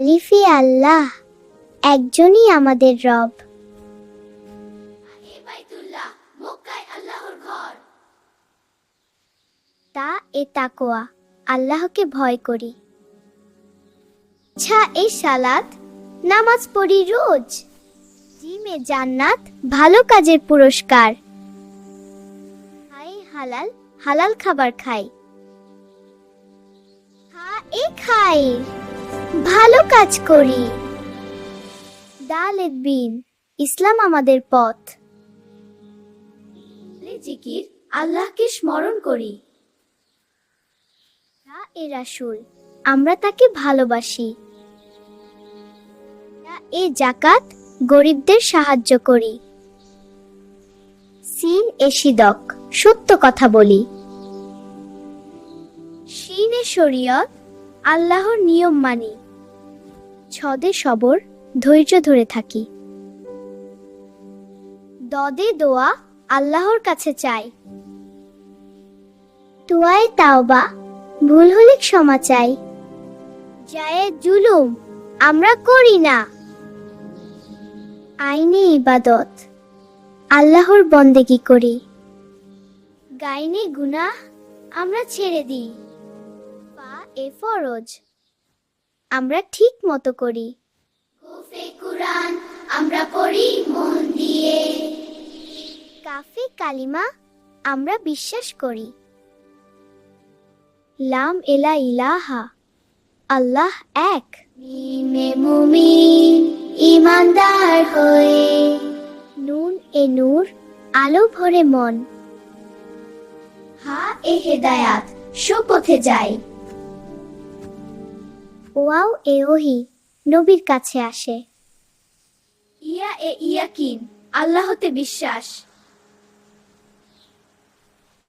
Leafy আল্লাহ, একজনই আমাদের রব। তা এ তাকওয়া, আল্লাহকে ভয় করি। এ সালাত, নামাজ পড়ি রোজ। জিমে জান্নাত, ভালো কাজের পুরস্কার। হালাল, হালাল খাবার খাই। খাই, ভালো কাজ করি। দালের বিন, ইসলাম আমাদের পথ। জিকির, আল্লাহকে স্মরণ করি। এ রাসূল, আমরা তাকে ভালোবাসি। এ জাকাত, গরিবদের সাহায্য করি। সিন এ সিদক, সত্য কথা বলি। শিন এ শরীয়ত, আল্লাহর নিয়ম মানি। ছদে সবর, ধৈর্য ধরে থাকি। দদে দোয়া, আল্লাহর কাছে চাই। তুয়ায় তাওবা, ভুল হলে ক্ষমা চাই। জায়ে জুলুম, আমরা করি না। আইনে ইবাদত, আল্লাহর বন্দেগী করি। গাইনে গুনাহ, আমরা ছেড়ে দিই। পা এ ফরজ, আমরা ঠিক মতো করি। কুরআন, আমরা পড়ি মন দিয়ে। কাফে কালিমা, আমরা বিশ্বাস করি। লাম এলা ইলাহা, আল্লাহ এক। মিমে মুমিন, ঈমানদার হয়ে। নুন এ নূর, আলো ভরে মন। হা এ হেদায়াত, সুপথে যায়। ওয়াও এ ওহী, নবীর কাছে আসে। ইয়া এ ইয়াকিন, আল্লাহতে বিশ্বাস।